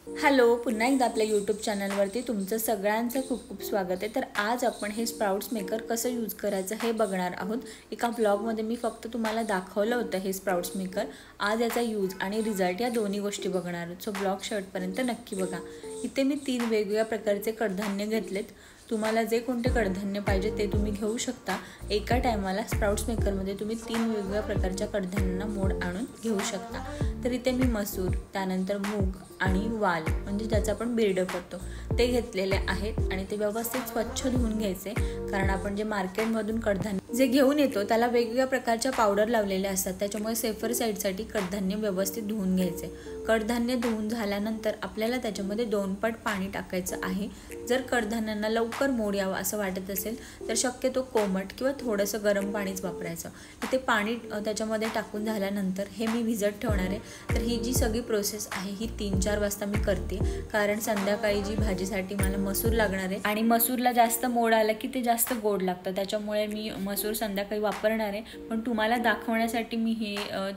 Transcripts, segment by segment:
Hello, पुन्हा एकदा आपल्या यूट्यूब चॅनलवरती तुमचं सगळ्यांचं खूप खूप स्वागत आहे। तर आज आपण हे स्प्राउट्स मेकर कसं यूज करायचं हे बघणार आहोत। एका ब्लॉगमध्ये मी फक्त तुम्हाला दाखवलं होतं हे स्प्राउट्स मेकर। आज याचा यूज आणि रिझल्ट या दोन्ही गोष्टी बघणार आहोत। सो ब्लॉग शेवटपर्यंत नक्की बघा। इथे मी 3 वेगवेगळ्या प्रकारचे कडधान्य घेतलेत। तुम्हाला जे कोणते कडधान्य पाहिजे ते तुम्ही घेऊ शकता। एका टायमाला स्प्राउट्स मेकरमध्ये तुम्ही 3 वेगवेगळ्या प्रकारच्या कडधान्यांना मोड आणून घेऊ शकता। तर इथे मी मसूर, त्यानंतर मूग आणि वाल म्हणजे ज्याचा आपण बिरड करतो ते घेतलेले आहेत आणि ते व्यवस्थित स्वच्छ धुवून घ्यायचे। कारण आपण जे मार्केटमधून कडधान्य जे घेऊन येतो त्याला वेगवेगळ्या प्रकारच्या पावडर लावलेल्या असतात, त्याच्यामुळे सेफर साईडसाठी कडधान्य व्यवस्थित धुवून घ्यायचे। कडधान्य धुवून झाल्यानंतर आपल्याला त्याच्यामध्ये 2 पट पाणी टाकायचं आहे। जर कडधान्यांना लवकर मोड यावं असं वाटत असेल तर शक्यतो कोमट किंवा थोडंसं गरम पाणीच वापरायचं। इथे पाणी त्याच्यामध्ये टाकून झाल्यानंतर हे मी भिजत ठेवणार आहे। तर ही जी सगळी प्रोसेस आहे ही 3-4 वाजता मी करते, कारण संध्याकाळी जी भाजीसाठी मला मसूर लागणार आहे आणि मसूरला जास्त मोड आलं की ते जास्त गोड लागतं, त्याच्यामुळे मी मसूर संध्याकाळी वापरणार आहे। पण तुम्हाला दाखवण्यासाठी मी हे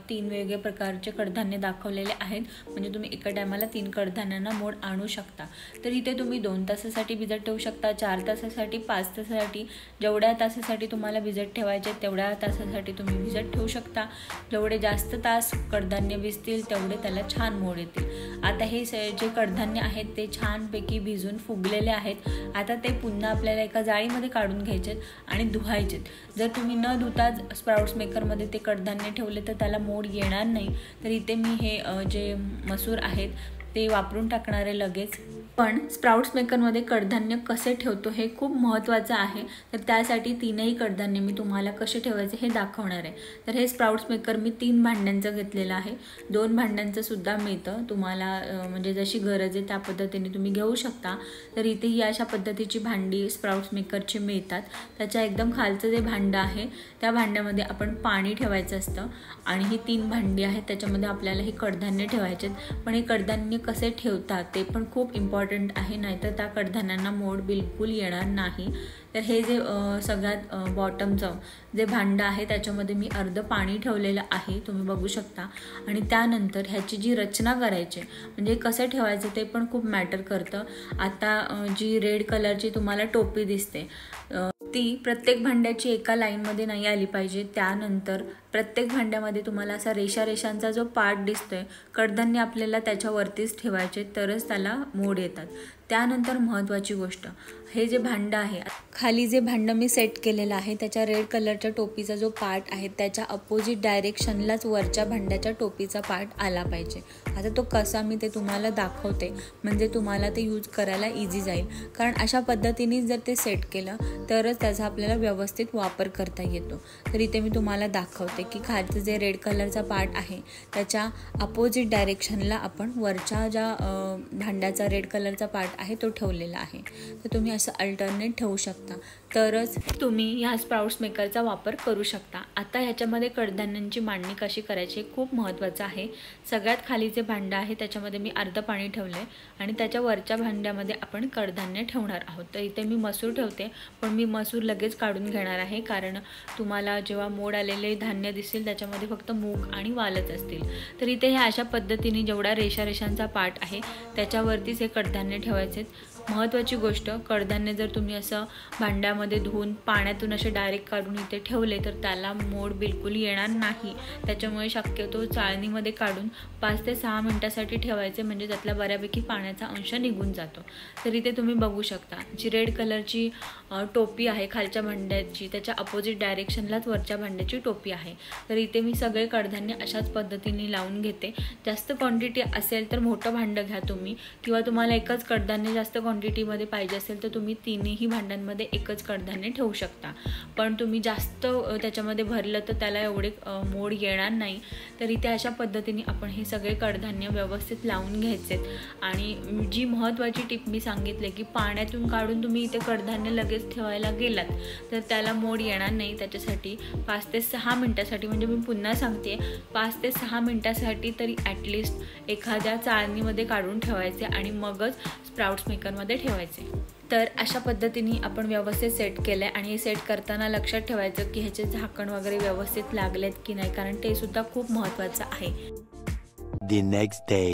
3 वेगवेगळ्या प्रकारचे कडधान्य दाखवलेले आहेत, म्हणजे तुम्ही एका टायमाला 3 कडधान्यांना मोड आणू शकता। तर इथे तुम्ही 2 तासासाठी भिजत ठेवू शकता, 4 तासासाठी, 5 तासासाठी, जेवढ्या तासासाठी तुम्हाला भिजत ठेवायचे तेवढ्या तासासाठी तुम्ही भिजत ठेवू शकता। जेवढे जास्त तास कडधान्य भिजतील तेवढे त्याला छान मोड येतील। आता हे जे कडधान्य आहेत ते छानपैकी भिजून फुगलेले आहेत। आता ते पुन्हा आपल्याला एका जाळीमध्ये काढून घ्यायचेत आणि धुवायचेत। जर तुम्ही न धुताच स्प्राउट्स मेकरमध्ये ते कडधान्य ठेवले तर त्याला मोड येणार नाही। तर इथे मी हे जे मसूर आहेत ते वापरून टाकणार आहे लगेच। पण स्प्राउट्स मेकरमध्ये कडधान्य कसे ठेवतो हे खूप महत्त्वाचं आहे, तर त्यासाठी 3ही कडधान्य मी तुम्हाला कसे ठेवायचे हे दाखवणार आहे। तर हे स्प्राउट्स मेकर मी 3 भांड्यांचं घेतलेलं आहे, 2 भांड्यांचं सुद्धा मिळतं तुम्हाला, म्हणजे जशी गरज आहे त्या पद्धतीने तुम्ही घेऊ शकता। तर इथे ही अशा पद्धतीची भांडी स्प्राउट्स मेकरची मिळतात। त्याच्या एकदम खालचं जे भांडं आहे त्या भांड्यामध्ये आपण पाणी ठेवायचं असतं आणि ही 3 भांडी आहेत त्याच्यामध्ये आपल्याला हे कडधान्य ठेवायचे। पण हे कडधान्य कसे ठेवतात ते पण खूप इम्पॉर्टंट आहे, नाहीतर त्या कडधान्यांना मोड बिलकुल येणार नाही। तर हे जे सगळ्यात बॉटमचं जे भांडं आहे त्याच्यामध्ये मी अर्ध पाणी ठेवलेलं आहे, तुम्ही बघू शकता। आणि त्यानंतर ह्याची जी रचना करायची म्हणजे कसं ठेवायचं ते पण खूप मॅटर करतं। आता जी रेड कलरची तुम्हाला टोपी दिसते ती प्रत्येक भांड्याची एका लाईनमध्ये नाही आली पाहिजे। त्यानंतर प्रत्येक भांड्यामध्ये तुम्हाला असा रेषांचा जो पार्ट दिसतोय, कडधान्य आपल्याला त्याच्यावरतीच ठेवायचे तरच त्याला मोड येतात। त्यानंतर महत्त्वाची गोष्ट, हे जे भांडं आहे खाली जे भांडं मी सेट केलेलं आहे त्याच्या रेड कलरच्या टोपीचा जो पार्ट आहे त्याच्या अपोजिट डायरेक्शनलाच वरच्या भांड्याच्या टोपीचा पार्ट आला पाहिजे। आता तो कसा मी ते तुम्हाला दाखवते, म्हणजे तुम्हाला ते यूज करायला इझी जाईल। कारण अशा पद्धतीने जर ते सेट केलं तरच त्याचा आपल्याला व्यवस्थित वापर करता येतो। तर इथे मी तुम्हाला दाखवते की खालचं जे रेड कलरचा पार्ट आहे त्याच्या अपोजिट डायरेक्शनला आपण वरच्या ज्या भांड्याचा रेड कलरचा पार्ट आहे तो ठेवलेला आहे। तर तुम्ही असं अल्टरनेट ठेवू शकता, तरच तुम्ही ह्या स्प्राउट्स मेकरचा वापर करू शकता। आता ह्याच्यामध्ये कडधान्यांची मांडणी कशी करायची खूप महत्त्वाचं आहे। सगळ्यात खाली जे भांडं आहे त्याच्यामध्ये मी अर्ध पाणी ठेवले आणि त्याच्या वरच्या भांड्यामध्ये आपण कडधान्य ठेवणार आहोत। तर इथे मी मसूर ठेवते, पण मी मसूर लगेच काढून घेणार आहे, कारण तुम्हाला जेव्हा मोड आलेले धान्य दिसतील त्याच्यामध्ये फक्त मूग आणि वालच असतील। तर इथे हे अशा पद्धतीने जेवढा रेषांचा पार्ट आहे त्याच्यावरतीच हे कडधान्य ठेवायचे। महत्त्वाची गोष्ट, कडधान्य जर तुम्ही असं भांड्यामध्ये धुवून पाण्यातून असे डायरेक्ट काढून इथे ठेवले तर त्याला मोड बिलकुल येणार नाही। त्याच्यामुळे शक्यतो चाळणीमध्ये काढून 5 ते 6 मिनिटासाठी ठेवायचे, म्हणजे त्यातला बऱ्यापैकी पाण्याचा अंश निघून जातो। तर इथे तुम्ही बघू शकता जी रेड कलरची टोपी आहे खालच्या भांड्याची त्याच्या अपोजिट डायरेक्शनलाच वरच्या भांड्याची टोपी आहे। तर इथे मी सगळे कडधान्य अशाच पद्धतीने लावून घेते। जास्त क्वांटिटी असेल तर मोठं भांडं घ्या तुम्ही, किंवा तुम्हाला एकच कडधान्य जास्त क्वांटिटीमध्ये पाहिजे असेल तर तुम्ही 3ही भांड्यांमध्ये एकच कडधान्य ठेवू शकता। पण तुम्ही जास्त त्याच्यामध्ये भरलं तर त्याला एवढे मोड येणार नाही। तर इथे अशा पद्धतीने आपण हे सगळे कडधान्य व्यवस्थित लावून घ्यायचे। आणि जी महत्त्वाची टिप मी सांगितले की पाण्यातून काढून तुम्ही इथे कडधान्य लगेच ठेवायला गेलात तर त्याला मोड येणार नाही। त्याच्यासाठी 5 ते 6 मिनिटासाठी, म्हणजे मी पुन्हा सांगते 5 ते 6 मिनिटासाठी तरी ॲटलिस्ट एखाद्या चाळणीमध्ये काढून ठेवायचे आणि मगच स्प्राउट्स मेकरमध्ये ठेवायचे। तर अशा पद्धतीने आपण व्यवस्थित सेट केलं आहे आणि हे सेट करताना लक्षात ठेवायचं की ह्याचे झाकण वगैरे व्यवस्थित लागलेत की नाही, कारण ते सुद्धा खूप महत्त्वाचं आहे। The next day.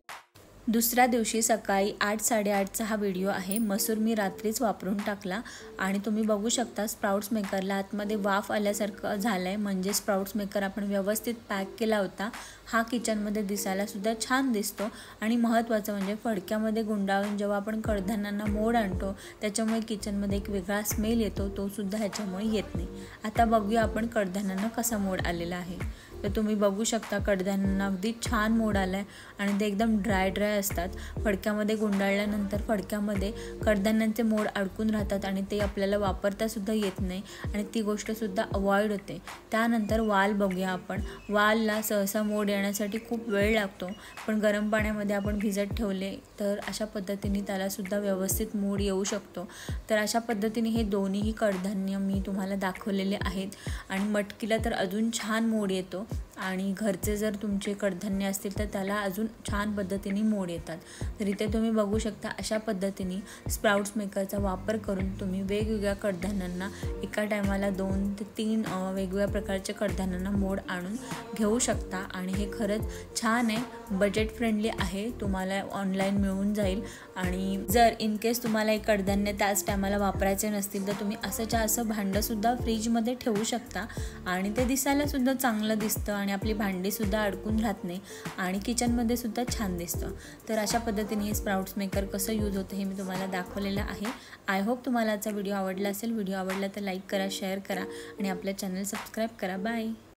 दुसऱ्या दिवशी सकाळी 8-8:30चा हा व्हिडिओ आहे। मसूर मी रात्रीच वापरून टाकला आणि तुम्ही बघू शकता स्प्राउट्स मेकरला आतमध्ये वाफ आल्यासारखं झालंय, म्हणजे स्प्राउट्स मेकर आपण व्यवस्थित पॅक केला होता। हा किचनमध्ये दिसायला सुद्धा छान दिसतो आणि महत्त्वाचं म्हणजे फडक्यामध्ये गुंडाळून जेव्हा आपण कडधान्यांना मोड आणतो त्याच्यामुळे किचनमध्ये एक वेगळा स्मेल येतो, तो सुद्धा ह्याच्यामुळे येत नाही। आता बघूया आपण कडधान्यांना कसा मोड आलेला आहे। तर तुम्ही बघू शकता कडधान्यांना अगदी छान मोड आलाय आणि ते एकदम ड्राय असतात। फडक्यामध्ये गुंडाळल्यानंतर फडक्यामध्ये कडधान्यांचे मोड अडकून राहतात आणि ते आपल्याला वापरता सुद्धा येत नाही आणि ती गोष्ट सुद्धा अवॉइड होते। त्यानंतर वाल बघूया आपण। वालला सहसा मोड येण्यासाठी खूप वेळ लागतो, पण गरम पाण्यामध्ये आपण भिजत ठेवले तर अशा पद्धतीने त्याला सुद्धा व्यवस्थित मोड येऊ शकतो। तर अशा पद्धतीने हे दोन्हीही कडधान्य मी तुम्हाला दाखवलेले आहेत आणि मटकीला तर अजून छान मोड येतो आणि घरचे जर तुमचे कडधान्य असतील तर त्याला अजून छान पद्धतीने मोड येतात। तर इथे तुम्ही बघू शकता अशा पद्धतीने स्प्राउट्स मेकरचा वापर करून तुम्ही वेगवेगळ्या कडधान्यांना एका टायमाला 2 ते 3 वेगवेगळ्या प्रकारच्या कडधान्यांना मोड आणून घेऊ शकता आणि हे खरंच छान आहे, बजेट फ्रेंडली आहे, तुम्हाला ऑनलाईन मिळून जाईल। आणि जर इन केस तुम्हाला एक कडधान्य त्याच टायमाला वापरायचे नसतील तर तुम्ही असं भांडंसुद्धा फ्रीजमध्ये ठेवू शकता आणि ते दिसायला सुद्धा चांगलं दिसतं आणि आपली भांडीसुद्धा अडकून राहत नाही आणि किचनमध्ये सुद्धा छान दिसतं। तर अशा पद्धतीने हे स्प्राउट्स मेकर कसं यूज होतं हे मी तुम्हाला दाखवलेलं आहे। आय होप तुम्हाला आजचा व्हिडिओ आवडला असेल। व्हिडिओ आवडला तर लाईक करा, शेअर करा आणि आपल्या चॅनल सबस्क्राईब करा। बाय।